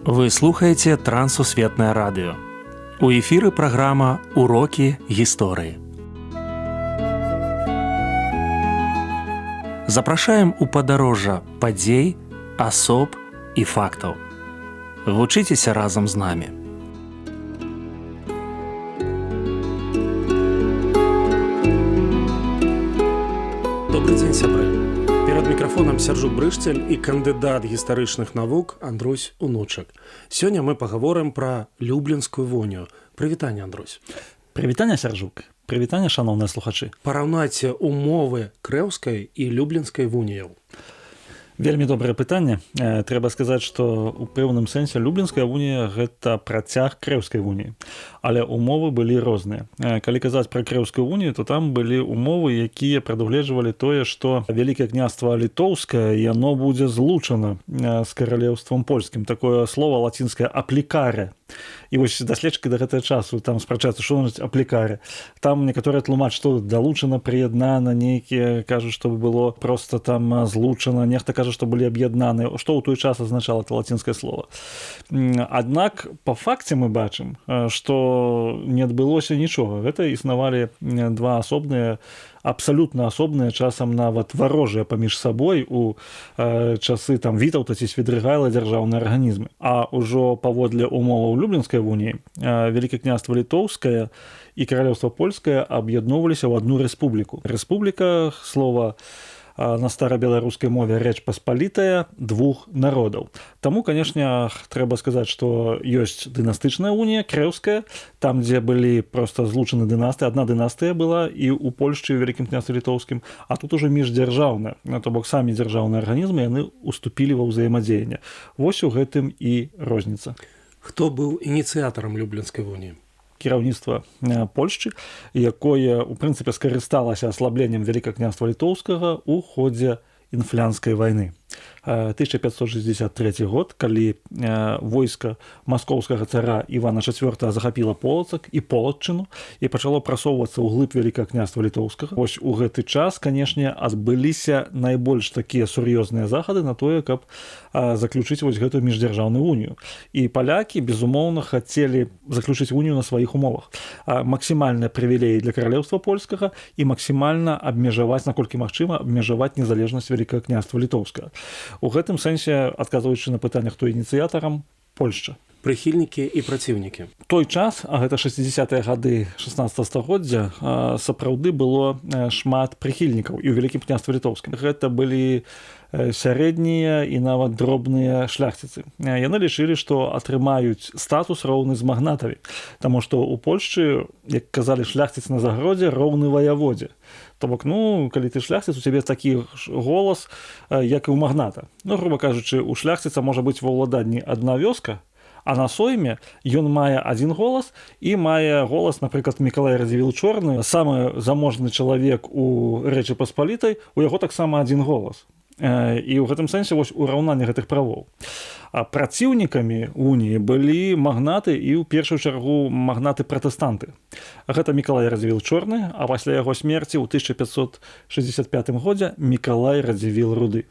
Вы слухаеце Трансусветнае радыё. У эфіры праграма «Урокі гісторыі». Запрашаем у падарожжа падзей, асоб і фактаў. Вучыцеся разам з намі. Добрый дзень, сябры. Перад мікрафонам Сяржук Брышцель і кандыдат гістарычных навук Андрусь Унучак. Сёння мы пагаворым пра люблінскую вунію. Прывітанне, Андрусь. Прывітанне, Сяржук. Прывітанне, шаноўныя слухачы. Параўнайце умовы крэўскай і люблінскай вуніяў. Вельмі добрае пытанне. Трэба сказаць, што ў пэўным сэнсе люблінская вунія – гэта працяг крэўскай вуніі. Але умовы былі розныя. Калі казаць пра крэўскую вунію, то там былі умовы, якія прадугледжвалі тое, што Вялікае княства Літоўскае, яно будзе злучана з каралеўствам польскім. Такое слова лацінскае «аплікаре». І вось даследчыкі да гэтага часу там спрачаюцца, што значыць аплікаре. Там некаторыя тлумачаць, што далучана, прыяднана, нейкія кажуць, што было проста там злучана, нехта кажа, што былі аб'яднаны, што ў той час азначала это лацінскае слова. Аднак па факце мы бачым, што не адбылося нічога. Гэта існавалі два асобныя, абсалютна асобныя, часам нават варожыя паміж сабой у часы там Вітаўта ці Свідрыгайла дзяржаўныя арганізмы. А ўжо паводле умоваў люблінскай вуніі Вялікае княства Літоўскае і каралеўства польскае аб'ядноўваліся ў адну рэспубліку. Рэспубліка, слова на старабеларускай мове рэч паспалітая двух народаў. Таму, канешне, трэба сказаць, што ёсць дынастычная унія, крэўская, там, дзе былі проста злучаны дынастыі. Адна дынастыя была і ў Польшчы, і ў Вялікім княстве Літоўскім, а тут ужо міждзяржаўная, то бок самі дзяржаўныя арганізмы, яны уступілі ва ўзаемадзеянне. Вось у гэтым і розніца. Хто быў ініцыятарам люблінскай вуніі? Кіраўніцтва Польшчы, якое, у прынцыпе, скарысталася аслабленнем Вялікага княства Літоўскага ў ходзе інфлянскай вайны. 1563 год, калі войска маскоўскага цара Івана IV захапіла Полацак і Полатчыну і пачало прасоўвацца ўглыб Вялікага княства Літоўскага. Вось у гэты час, канешне, адбыліся найбольш такія сур'ёзныя захады на тое, каб заключыць вось гэтую міждзяржаўную унію. І палякі, безумоўна, хацелі заключыць унію на сваіх умовах. Максімальныя прывілеі для каралеўства польскага і максімальна абмежаваць, наколькі магчыма, абмежаваць незалежнасць Вялікага княства Літоўскага. У гэтым сэнсе, адказваючы на пытанне, хто ініцыятарам, Польшча. Прыхільнікі і праціўнікі. Той час, а гэта 60-е гады 16 стагоддзя, сапраўды было шмат прыхільнікаў і ў Вялікім княстве Літоўскім. Гэта былі сярэднія і нават дробныя шляхціцы. Яны лічылі, што атрымаюць статус роўны з магнатамі, таму што ў Польшчы, як казалі, шляхціц на загародзе роўны ваяводзе. То бок, калі ты шляхціц, у цябе такі голас, як і ў магната. Груба кажучы, у шляхціца можа быць ва ўладанні адна вёска, а на сойме ён мае адзін голас і мае голас, напрыклад, Мікалай Радзівіл Чорны, самы заможны чалавек у Рэчы Паспалітай, у яго таксама адзін голас. І ў гэтым сэнсе вось ураўнанне гэтых правоў. А праціўнікамі уніі былі магнаты і ў першую чаргу магнаты-пратэстанты. Гэта Мікалай Радзівіл Чорны, а пасля яго смерці ў 1565 годзе Мікалай Радзівіл Руды.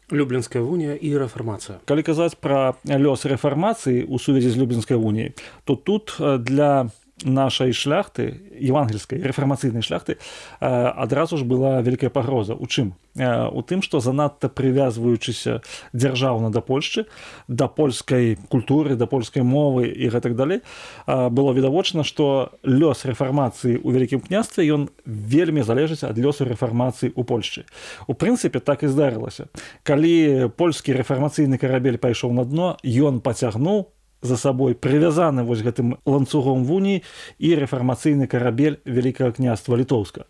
Люблінская вунія і рэфармацыя. Калі казаць пра лёс рэфармацыі ў сувязі з люблінскай вуніяй, то тут для нашай шляхты, евангельскай, рэфармацыйнай шляхты, адразу ж была вялікая пагроза. У чым? У тым, што занадта прывязваючыся дзяржаўна да Польшчы, да польскай культуры, да польскай мовы і гэтак далей, было відавочна, што лёс рэфармацыі ў Вялікім княстве, ён вельмі залежыць ад лёсу рэфармацыі ў Польшчы. У прынцыпе, так і здарылася. Калі польскі рэфармацыйны карабель пайшоў на дно, ён пацягнуў за сабой прывязаны вось гэтым ланцугом вуніі і рэфармацыйны карабель Вялікага княства Літоўскага.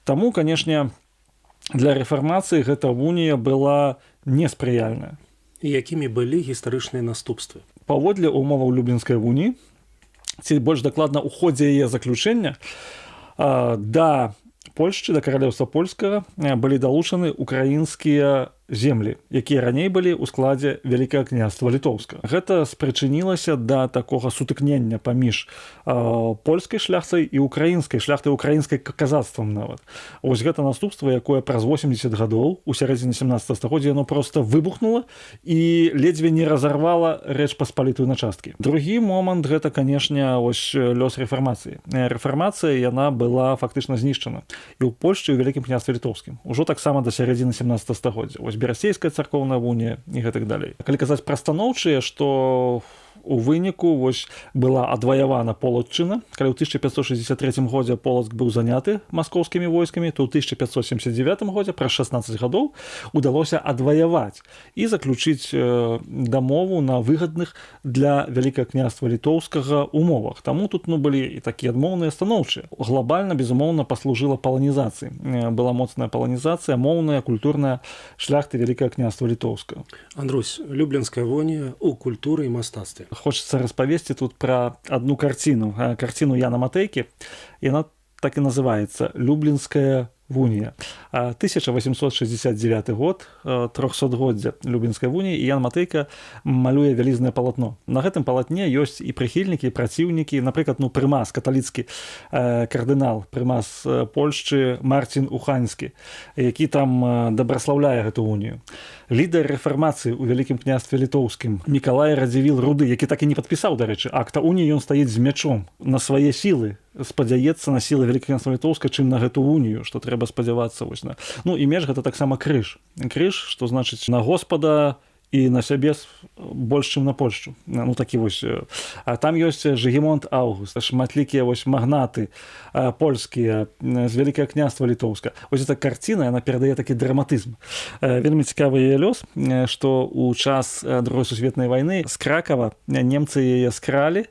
Таму, канешне, для рэфармацыі гэта вунія была неспрыяльная. І якімі былі гістарычныя наступствы? Паводле умоваў люблінскай вуніі, ці больш дакладна ў ходзе яе заключэння, да Польшчы, да каралеўства польскага былі далучаны украінскія землі, якія раней былі ў складзе Вялікага княства Літоўскага. Гэта спрычынілася да такога сутыкнення паміж польскай шляхтай і украінскай шляхтай, украінскай казацтвам нават. Вось гэта наступства, якое праз 80 гадоў у сярэдзіне 17 стагоддзя яно проста выбухнула і ледзьве не разарвала Рэч Паспалітую на часткі. Другі момант гэта, канешне, ось лёс рэфармацыі. Рэфармацыя яна была фактычна знішчана і ў Польшчы, і ў Вялікім княстве Літоўскім. Ужо таксама да сярэдзіны 17 стагоддзя. Вось Берасцейская царкоўная унія і гэтак далей. Калі казаць пра станоўчыя, што у выніку вось была адваявана Полацчына. Калі ў 1563 годзе Полацк быў заняты маскоўскімі войскамі, то ў 1579 годзе, праз 16 гадоў, удалося адваяваць і заключыць дамову на выгадных для Вялікага княства Літоўскага умовах. Таму тут былі і такія адмоўныя станоўчыя. Глобальна, безумоўна, паслужыла паланізацыі. Была моцная паланізацыя, моўная, культурная шляхты Вялікага княства Літоўскага. Андрусь, люблінская вонія ў культуры і мастацтве. Хочется распавесці тут пра адну карціну Яна Матэйкі. Яна так і называецца «Люблінская вунія». 1869 год, 300годдзя Люблінскай вуніі, і Ян Матэйка малюе вялізнае палатно. На гэтым палатне ёсць і прыхільнікі, і праціўнікі, напрыклад, прымас, каталіцкі кардынал, прымас Польшчы Марцін Уханьскі, які там дабраслаўляе гэту унію. Лідар рэфармацыі ў Вялікім княстве Літоўскім Мікалай Радзівіл Руды, які так і не падпісаў, дарэчы, акта уніі, ён стаіць з мячом на свае сілы, спадзяецца на сілы Вялікага княства Літоўскага, чым на гэту унію, што трэба спадзявацца вось на. Ну і меч гэта таксама крыж. Крыж, што значыць на Господа і на сябе больш, чым на Польшчу. Ну такі вось. А там ёсць Жыгімонт Аўгуст, шматлікія вось магнаты польскія з Вялікага княства Літоўскага. Вось эта карціна, яна перадае такі драматызм. Вельмі цікавы яе лёс, што ў час Другой сусветнай вайны з Кракава немцы яе скралі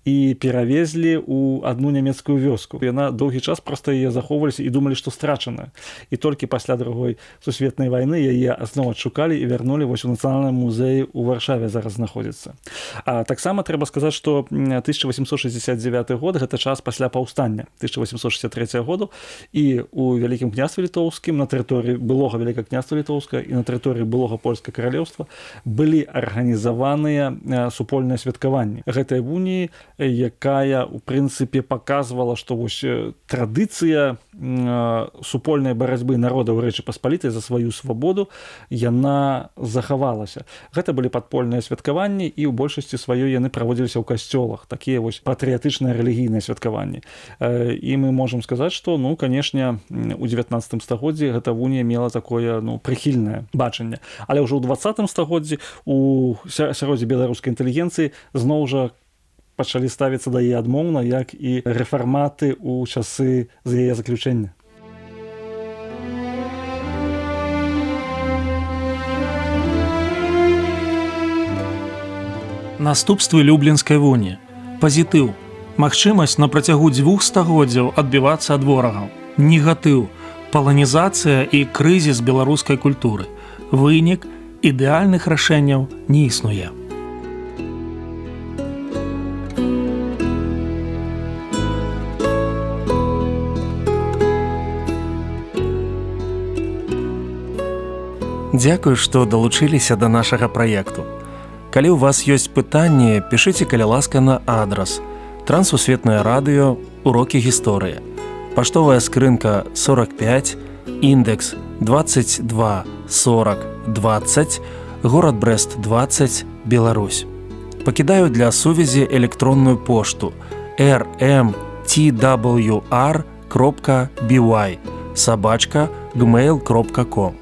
і перавезлі ў адну нямецкую вёску. Яна доўгі час проста яе захоўваліся і думалі, што страчаная. І толькі пасля Другой сусветнай вайны яе зноў адшукалі і вярнулі вось у Нацыянальным музеі ў Варшаве зараз знаходзіцца. А таксама трэба сказаць, што 1869 год гэта час пасля паўстання 1863 году, і у Вялікім княстве Літоўскім, на тэрыторыі былога Вялікага княства Літоўскага і на тэрыторыі былога Польскага каралеўства былі арганізаваныя супольныя святкаванні гэтай вуніі, якая у прынцыпе паказвала, што вось традыцыя супольнай барацьбы народаў Рэчы Паспалітай за сваю свабоду яна захавалася. Гэта былі падпольныя святкаванні, і ў большасці сваёй яны праводзіліся ў касцёлах, такія вось патрыятычныя рэлігійныя святкаванні. І мы можам сказаць, што канешне, у 19 стагоддзі гэта вунія мела такое прыхільнае бачанне. Але ўжо ў 20 стагоддзі у сяроддзе беларускай інтэлігенцыі зноў жа пачалі ставіцца да яе адмоўна, як і рэфарматы ў часы з яе заключэння. Наступствы люблінскай вуніі. Пазітыў. Магчымасць на працягу 2 стагоддзяў адбівацца ад ворагаў. Негатыў. Паланізацыя і крызіс беларускай культуры. Вынік. Ідэальных рашэнняў не існуе. Дзякую, што далучыліся да нашага праекту. Калі ў вас ёсць пытанні, пішыце, каля ласка, на адрас Трансусветнае радыё, урокі гісторыі. Паштовая скрынка 45, індекс 22 40 20, горад Брэст 20, Беларусь. Пакідаю для сувязі электронную пошту rmtwr.by@gmail.com.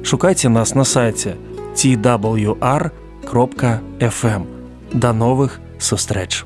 Шукайце нас на сайце twr.fm. До новых сустрэч!